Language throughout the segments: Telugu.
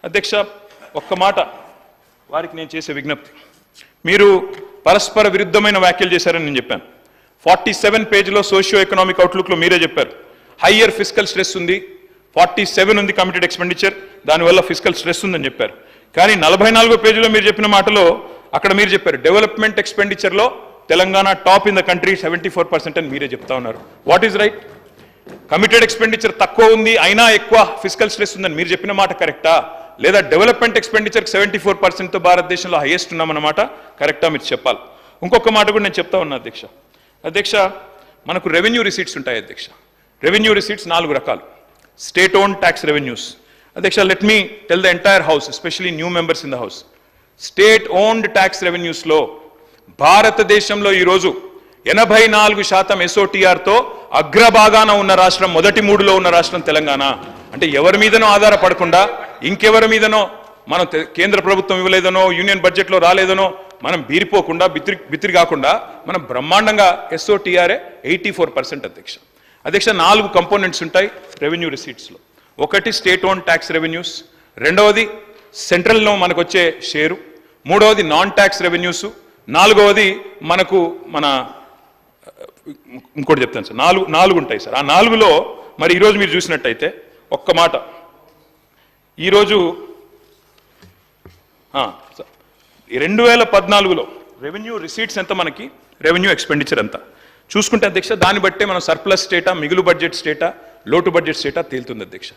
అధ్యక్ష ఒక్క మాట వారికి నేను చేసే విజ్ఞప్తి, మీరు పరస్పర విరుద్ధమైన వ్యాఖ్యలు చేశారని నేను చెప్పాను. 47 పేజీలో సోషియో ఎకనామిక్ అవుట్లుక్లో మీరే చెప్పారు హయ్యర్ ఫిజికల్ స్ట్రెస్ ఉంది, 47 ఉంది కమిటెడ్ ఎక్స్పెండిచర్, దానివల్ల ఫిజికల్ స్ట్రెస్ ఉందని చెప్పారు. కానీ 44 పేజీలో మీరు చెప్పిన మాటలో అక్కడ మీరు చెప్పారు డెవలప్మెంట్ ఎక్స్పెండిచర్లో Telangana top in the country 74% అని మీరే చెప్తా ఉన్నారు. What is right? Committed expenditure తక్కువ ఉంది అయినా ఎక్కువ ఫిజికల్ స్ట్రెస్ ఉందని మీరు చెప్పిన మాట కరెక్టా, లేదా డెవలప్మెంట్ ఎక్స్పెండిచర్ 74%తో భారతదేశంలో హైయెస్ట్ ఉన్నామన్నమాట కరెక్టా? మీరు చెప్పాలి. ఇంకొక మాట కూడా నేను చెప్తా ఉన్నా అధ్యక్ష, మనకు రెవెన్యూ రిసీట్స్ ఉంటాయి అధ్యక్ష. రెవెన్యూ రిసీట్స్ 4 రకాలు. State own tax revenues. అధ్యక్ష, let me tell the entire house, especially new members in the house, state owned tax రెవెన్యూస్లో భారతదేశంలో ఈరోజు 84% ఎస్ఓటీఆర్తో అగ్రభాగాన ఉన్న రాష్ట్రం, మొదటి 3లో ఉన్న రాష్ట్రం తెలంగాణ. అంటే ఎవరి మీదనో ఆధారపడకుండా, ఇంకెవరి మీదనో మనం కేంద్ర ప్రభుత్వం ఇవ్వలేదనో యూనియన్ బడ్జెట్లో రాలేదనో మనం బీరిపోకుండా బిత్తిరి కాకుండా మనం బ్రహ్మాండంగా ఎస్ఓటీఆర్ఏ 84% అధ్యక్ష. 4 కంపోనెంట్స్ ఉంటాయి రెవెన్యూ రిసీట్స్లో. ఒకటి స్టేట్ ఓన్ ట్యాక్స్ రెవెన్యూస్, రెండవది సెంట్రల్లో మనకు వచ్చే షేరు, మూడవది నాన్ ట్యాక్స్ రెవెన్యూస్, నాలుగవది మనకు ఇంకోటి చెప్తాను సార్, 4 ఉంటాయి సార్. ఆ 4లో మరి ఈరోజు మీరు చూసినట్టయితే ఒక్క మాట, ఈరోజు 2014లో రెవెన్యూ రిసీట్స్ ఎంత, మనకి రెవెన్యూ ఎక్స్పెండిచర్ ఎంత చూసుకుంటే అధ్యక్ష, దాన్ని బట్టే మనం సర్ప్లస్ స్టేటా, మిగులు బడ్జెట్ స్టేటా, లోటు బడ్జెట్ స్టేటా తేలుతుంది అధ్యక్ష.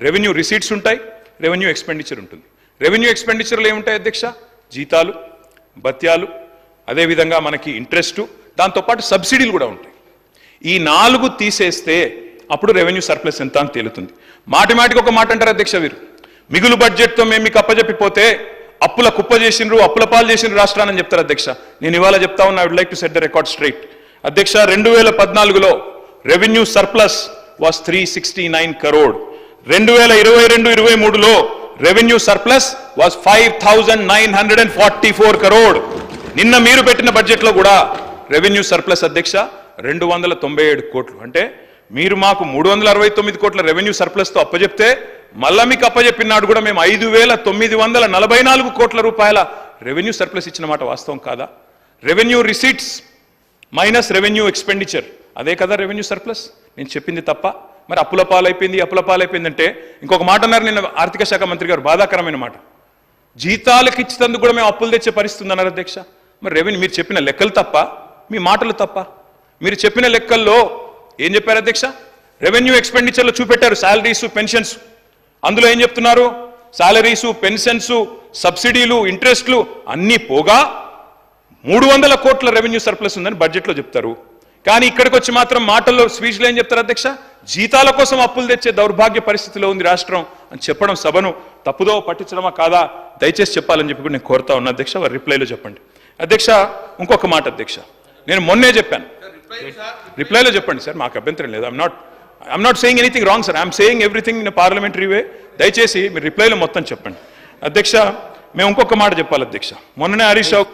రెవెన్యూ రిసీట్స్ ఉంటాయి, రెవెన్యూ ఎక్స్పెండిచర్ ఉంటుంది. రెవెన్యూ ఎక్స్పెండిచర్లు ఏముంటాయి అధ్యక్ష? జీతాలు, భత్యాలు, అదేవిధంగా మనకి ఇంట్రెస్టు, దాంతోపాటు సబ్సిడీలు కూడా ఉంటాయి. ఈ 4 తీసేస్తే అప్పుడు రెవెన్యూ సర్ప్లస్ ఎంత అని తేలుతుంది. మాటికి ఒక మాట అంటారు అధ్యక్ష, వీరు మిగులు బడ్జెట్తో మేము మీకు అప్పచెప్పిపోతే అప్పుల కుప్ప చేసిండ్రు, అప్పుల పాలు చేసిండ్రు రాష్ట్రాన్ని చెప్తారు అధ్యక్ష. నేను ఇవాళ చెప్తా ఉన్నా, I would like to set the record straight అధ్యక్ష. 2014లో రెవెన్యూ సర్ప్లస్ వాస్ 369 crore. 2022-23లో రెవెన్యూ సర్ప్లస్ వాస్ 5944 crore. నిన్న మీరు పెట్టిన బడ్జెట్లో కూడా రెవెన్యూ సర్ప్లస్ అధ్యక్ష 297 కోట్లు. అంటే మీరు మాకు 369 కోట్ల రెవెన్యూ సర్ప్లస్తో అప్పచెప్తే మళ్ళా మీకు అప్పచెప్పినాడు కూడా మేము 5944 కోట్ల రూపాయల రెవెన్యూ సర్ప్లస్ ఇచ్చిన మాట వాస్తవం కాదా? Revenue receipts minus revenue expenditure, అదే కదా రెవెన్యూ సర్ప్లస్. నేను చెప్పింది తప్ప? మరి అప్పుల పాలైపోయింది అంటే ఇంకొక మాట అన్నారు నిన్న ఆర్థిక శాఖ మంత్రి గారు, బాధాకరమైన మాట, జీతాలకు ఇచ్చేందుకు కూడా మేము అప్పులు తెచ్చే పరిస్థితి అన్నారు అధ్యక్ష. మరి రెవెన్యూ, మీరు చెప్పిన లెక్కలు తప్ప, మీ మాటలు తప్ప? మీరు చెప్పిన లెక్కల్లో ఏం చెప్పారు అధ్యక్ష? రెవెన్యూ ఎక్స్పెండిచర్లో చూపెట్టారు శాలరీస్, పెన్షన్స్. అందులో ఏం చెప్తున్నారు? శాలరీసు, పెన్షన్స్, సబ్సిడీలు, ఇంట్రెస్ట్లు అన్నీ పోగా 300 కోట్ల రెవెన్యూ సర్ప్లస్ ఉందని బడ్జెట్లో చెప్తారు. కానీ ఇక్కడికి వచ్చి మాత్రం మాటల్లో, స్పీచ్లో ఏం చెప్తారు అధ్యక్ష? జీతాల కోసం అప్పులు తెచ్చే దౌర్భాగ్య పరిస్థితిలో ఉంది రాష్ట్రం అని చెప్పడం సభను తప్పుదో పట్టించడమా కాదా? దయచేసి చెప్పాలని చెప్పి కూడా నేను కోరుతా ఉన్నా అధ్యక్ష. వారి రిప్లైలో చెప్పండి అధ్యక్ష. ఇంకొక మాట అధ్యక్ష, నేను మొన్నే చెప్పాను, రిప్లైలో చెప్పండి సార్, మాకు అభ్యంతరం లేదు. I'm not saying anything wrong sir, I'm saying everything in parliamentary way. దయచేసి మీరు రిప్లైలో మొత్తం చెప్పండి అధ్యక్ష. మేము ఇంకొక మాట చెప్పాలి అధ్యక్ష. మొన్ననే హరీష్ రావు